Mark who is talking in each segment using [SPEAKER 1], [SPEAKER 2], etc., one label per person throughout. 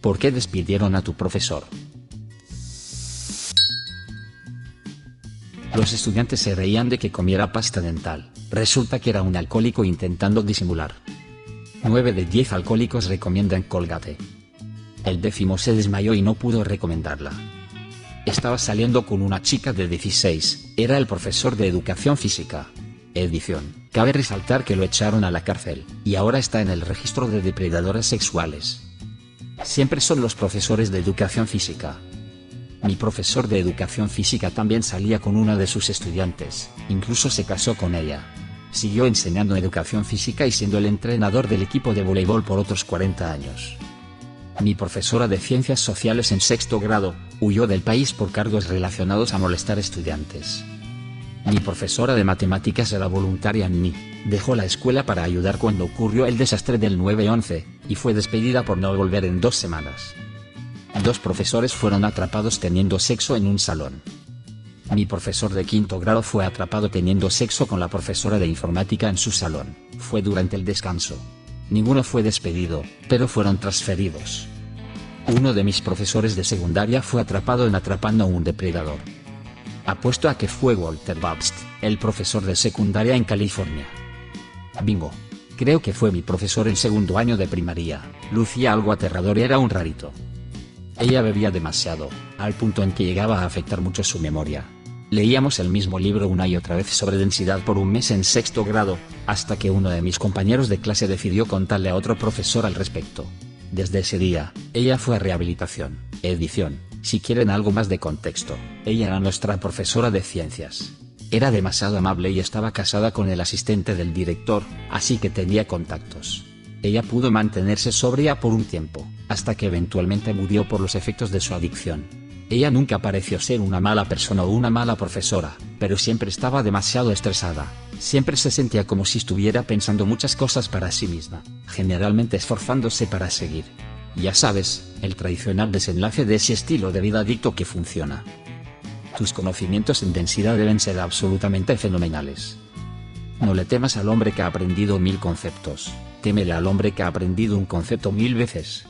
[SPEAKER 1] ¿Por qué despidieron a tu profesor? Los estudiantes se reían de que comiera pasta dental. Resulta que era un alcohólico intentando disimular. 9 de 10 alcohólicos recomiendan Colgate. El 10º se desmayó y no pudo recomendarla. Estaba saliendo con una chica de 16, era el profesor de educación física. Edición. Cabe resaltar que lo echaron a la cárcel, y ahora está en el registro de depredadores sexuales. Siempre son los profesores de educación física. Mi profesor de educación física también salía con una de sus estudiantes, incluso se casó con ella. Siguió enseñando educación física y siendo el entrenador del equipo de voleibol por otros 40 años. Mi profesora de ciencias sociales en 6º grado, huyó del país por cargos relacionados a molestar estudiantes. Mi profesora de matemáticas era voluntaria en mí, dejó la escuela para ayudar cuando ocurrió el desastre del 9/11, y fue despedida por no volver en 2 semanas. 2 profesores fueron atrapados teniendo sexo en un salón. Mi profesor de 5º grado fue atrapado teniendo sexo con la profesora de informática en su salón, fue durante el descanso. Ninguno fue despedido, pero fueron transferidos. Uno de mis profesores de secundaria fue atrapado en atrapando a un depredador. Apuesto a que fue Walter Babst, el profesor de secundaria en California. Bingo. Creo que fue mi profesor en 2º año de primaria, lucía algo aterrador y era un rarito. Ella bebía demasiado, al punto en que llegaba a afectar mucho su memoria. Leíamos el mismo libro una y otra vez sobre densidad por un mes en 6º grado, hasta que uno de mis compañeros de clase decidió contarle a otro profesor al respecto. Desde ese día, ella fue a rehabilitación. Edición. Si quieren algo más de contexto, ella era nuestra profesora de ciencias. Era demasiado amable y estaba casada con el asistente del director, así que tenía contactos. Ella pudo mantenerse sobria por un tiempo, hasta que eventualmente murió por los efectos de su adicción. Ella nunca pareció ser una mala persona o una mala profesora, pero siempre estaba demasiado estresada. Siempre se sentía como si estuviera pensando muchas cosas para sí misma, generalmente esforzándose para seguir. Ya sabes, el tradicional desenlace de ese estilo de vida adicto que funciona. Tus conocimientos en densidad deben ser absolutamente fenomenales. No le temas al hombre que ha aprendido 1000 conceptos, témele al hombre que ha aprendido un concepto 1000 veces.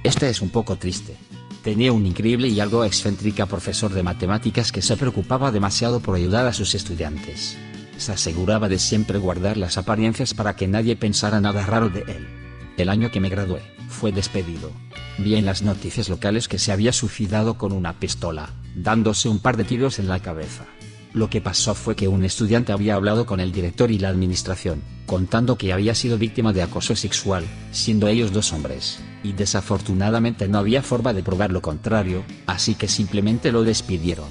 [SPEAKER 1] Este es un poco triste. Tenía un increíble y algo excéntrica profesor de matemáticas que se preocupaba demasiado por ayudar a sus estudiantes. Se aseguraba de siempre guardar las apariencias para que nadie pensara nada raro de él. El año que me gradué, fue despedido. Vi en las noticias locales que se había suicidado con una pistola, dándose un par de tiros en la cabeza. Lo que pasó fue que un estudiante había hablado con el director y la administración, contando que había sido víctima de acoso sexual, siendo ellos 2 hombres, y desafortunadamente no había forma de probar lo contrario, así que simplemente lo despidieron.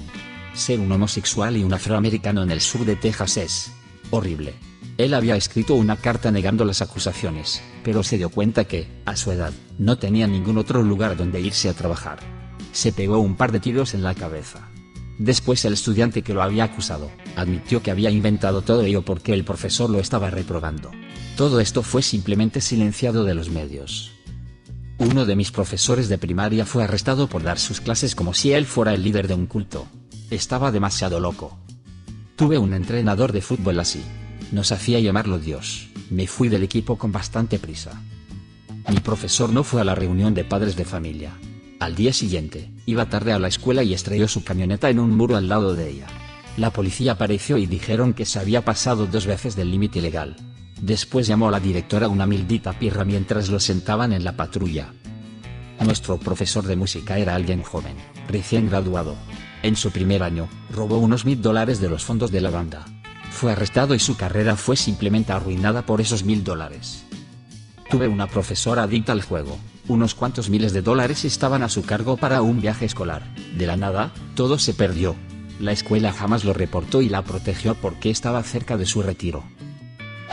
[SPEAKER 1] Ser un homosexual y un afroamericano en el sur de Texas es horrible. Él había escrito una carta negando las acusaciones, pero se dio cuenta que, a su edad, no tenía ningún otro lugar donde irse a trabajar. Se pegó un par de tiros en la cabeza. Después el estudiante que lo había acusado, admitió que había inventado todo ello porque el profesor lo estaba reprobando. Todo esto fue simplemente silenciado de los medios. Uno de mis profesores de primaria fue arrestado por dar sus clases como si él fuera el líder de un culto. Estaba demasiado loco. Tuve un entrenador de fútbol así. Nos hacía llamarlo Dios. Me fui del equipo con bastante prisa. Mi profesor no fue a la reunión de padres de familia. Al día siguiente, iba tarde a la escuela y estrelló su camioneta en un muro al lado de ella. La policía apareció y dijeron que se había pasado 2 veces del límite legal. Después llamó a la directora una maldita pirra mientras lo sentaban en la patrulla. Nuestro profesor de música era alguien joven, recién graduado. En su primer año, robó unos $1000 de los fondos de la banda. Fue arrestado y su carrera fue simplemente arruinada por esos $1000. Tuve una profesora adicta al juego. Unos cuantos miles de dólares estaban a su cargo para un viaje escolar. De la nada, todo se perdió. La escuela jamás lo reportó y la protegió porque estaba cerca de su retiro.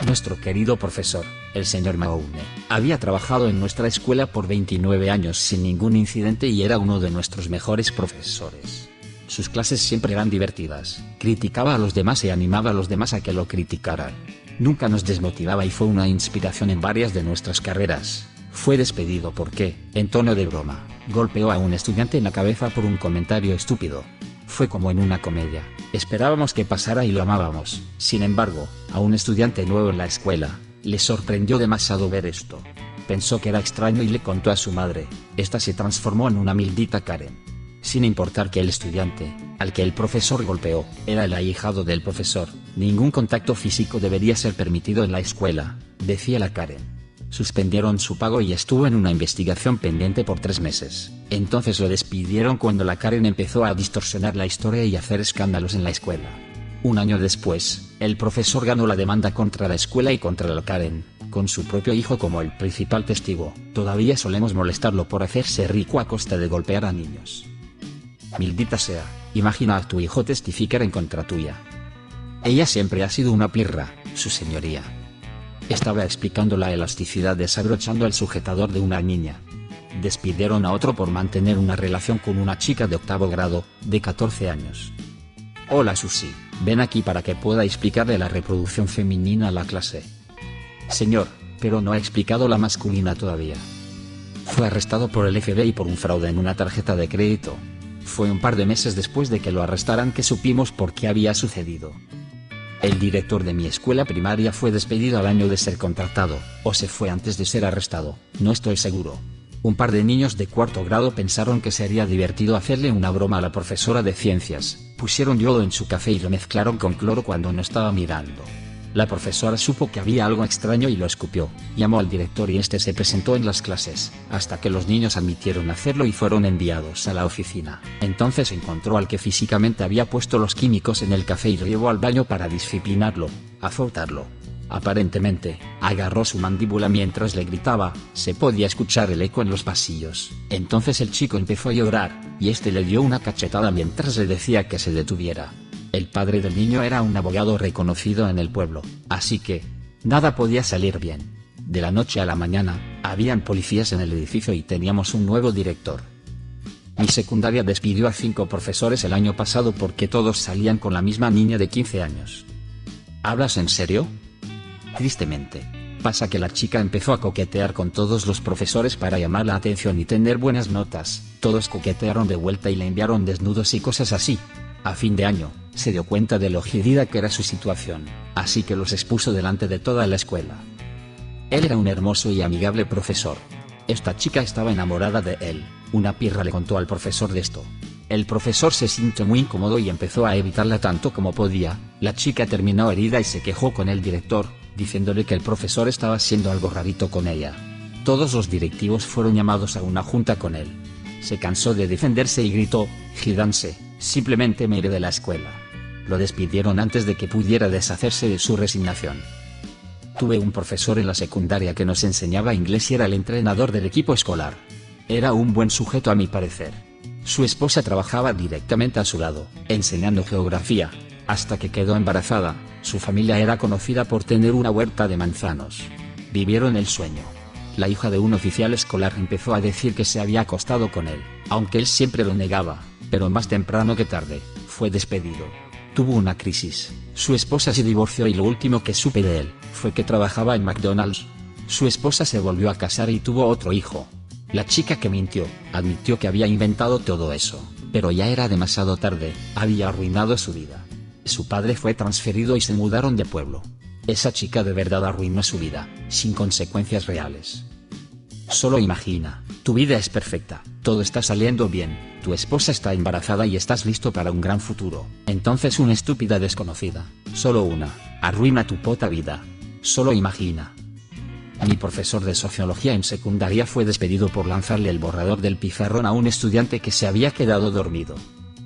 [SPEAKER 1] Nuestro querido profesor, el señor Mahone, había trabajado en nuestra escuela por 29 años sin ningún incidente y era uno de nuestros mejores profesores. Sus clases siempre eran divertidas, criticaba a los demás y animaba a los demás a que lo criticaran. Nunca nos desmotivaba y fue una inspiración en varias de nuestras carreras. Fue despedido porque, en tono de broma, golpeó a un estudiante en la cabeza por un comentario estúpido. Fue como en una comedia. Esperábamos que pasara y lo amábamos. Sin embargo, a un estudiante nuevo en la escuela, le sorprendió demasiado ver esto. pensó que era extraño y le contó a su madre. Esta se transformó en una maldita Karen. Sin importar que el estudiante, al que el profesor golpeó, era el ahijado del profesor, ningún contacto físico debería ser permitido en la escuela, decía la Karen. Suspendieron su pago y estuvo en una investigación pendiente por 3 meses. Entonces lo despidieron cuando la Karen empezó a distorsionar la historia y hacer escándalos en la escuela. Un año después, el profesor ganó la demanda contra la escuela y contra la Karen, con su propio hijo como el principal testigo. Todavía solemos molestarlo por hacerse rico a costa de golpear a niños. Maldita sea, imagina a tu hijo testificar en contra tuya. Ella siempre ha sido una pirra, su señoría. Estaba explicando la elasticidad desabrochando el sujetador de una niña. Despidieron a otro por mantener una relación con una chica de 8º grado, de 14 años. Hola Susie, ven aquí para que pueda explicarle la reproducción femenina a la clase. Señor, pero no ha explicado la masculina todavía. Fue arrestado por el FBI por un fraude en una tarjeta de crédito. Fue un par de meses después de que lo arrestaran que supimos por qué había sucedido. El director de mi escuela primaria fue despedido al año de ser contratado, o se fue antes de ser arrestado, no estoy seguro. Un par de niños de 4º grado pensaron que sería divertido hacerle una broma a la profesora de ciencias, pusieron yodo en su café y lo mezclaron con cloro cuando no estaba mirando. La profesora supo que había algo extraño y lo escupió, llamó al director y este se presentó en las clases, hasta que los niños admitieron hacerlo y fueron enviados a la oficina. Entonces encontró al que físicamente había puesto los químicos en el café y lo llevó al baño para disciplinarlo, azotarlo. Aparentemente, agarró su mandíbula mientras le gritaba, se podía escuchar el eco en los pasillos. Entonces el chico empezó a llorar, y este le dio una cachetada mientras le decía que se detuviera. El padre del niño era un abogado reconocido en el pueblo, así que nada podía salir bien. De la noche a la mañana, habían policías en el edificio y teníamos un nuevo director. Mi secundaria despidió a 5 profesores el año pasado porque todos salían con la misma niña de 15 años. ¿Hablas en serio? Tristemente, pasa que la chica empezó a coquetear con todos los profesores para llamar la atención y tener buenas notas. Todos coquetearon de vuelta y le enviaron desnudos y cosas así. A fin de año, se dio cuenta de lo jodida que era su situación, así que los expuso delante de toda la escuela. Él era un hermoso y amigable profesor. Esta chica estaba enamorada de él, una pirra le contó al profesor de esto. El profesor se sintió muy incómodo y empezó a evitarla tanto como podía. La chica terminó herida y se quejó con el director, diciéndole que el profesor estaba haciendo algo rarito con ella. Todos los directivos fueron llamados a una junta con él. Se cansó de defenderse y gritó, «Gídanse, simplemente me iré de la escuela». Lo despidieron antes de que pudiera deshacerse de su resignación. Tuve un profesor en la secundaria que nos enseñaba inglés y era el entrenador del equipo escolar. Era un buen sujeto a mi parecer. Su esposa trabajaba directamente a su lado, enseñando geografía, hasta que quedó embarazada. Su familia era conocida por tener una huerta de manzanos. Vivieron el sueño. La hija de un oficial escolar empezó a decir que se había acostado con él, aunque él siempre lo negaba, pero más temprano que tarde, fue despedido. Tuvo una crisis, su esposa se divorció y lo último que supe de él, fue que trabajaba en McDonald's. Su esposa se volvió a casar y tuvo otro hijo. La chica que mintió, admitió que había inventado todo eso, pero ya era demasiado tarde, había arruinado su vida. Su padre fue transferido y se mudaron de pueblo. Esa chica de verdad arruinó su vida, sin consecuencias reales. Solo imagina, tu vida es perfecta, todo está saliendo bien, tu esposa está embarazada y estás listo para un gran futuro. Entonces una estúpida desconocida, solo una, arruina tu puta vida. Solo imagina. Mi profesor de sociología en secundaria fue despedido por lanzarle el borrador del pizarrón a un estudiante que se había quedado dormido.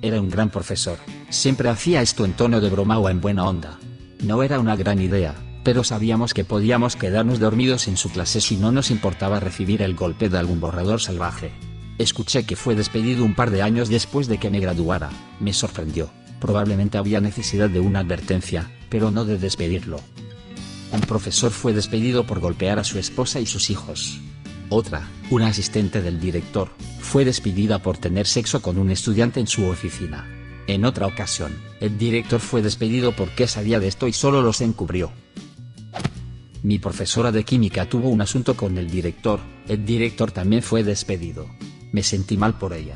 [SPEAKER 1] Era un gran profesor, siempre hacía esto en tono de broma o en buena onda. No era una gran idea, pero sabíamos que podíamos quedarnos dormidos en su clase si no nos importaba recibir el golpe de algún borrador salvaje. Escuché que fue despedido un par de años después de que me graduara, me sorprendió, probablemente había necesidad de una advertencia, pero no de despedirlo. Un profesor fue despedido por golpear a su esposa y sus hijos. Otra, una asistente del director, fue despedida por tener sexo con un estudiante en su oficina. En otra ocasión, el director fue despedido porque sabía de esto y solo los encubrió. Mi profesora de química tuvo un asunto con el director también fue despedido. Me sentí mal por ella.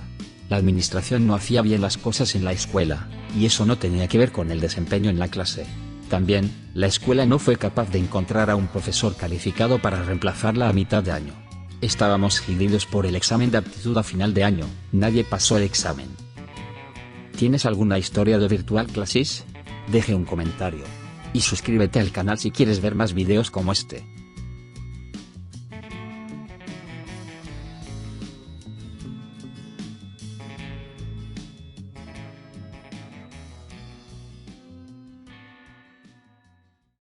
[SPEAKER 1] La administración no hacía bien las cosas en la escuela, y eso no tenía que ver con el desempeño en la clase. También, la escuela no fue capaz de encontrar a un profesor calificado para reemplazarla a mitad de año. Estábamos jodidos por el examen de aptitud a final de año, nadie pasó el examen. ¿Tienes alguna historia de Virtual Classes? Deje un comentario. Y suscríbete al canal si quieres ver más videos como este.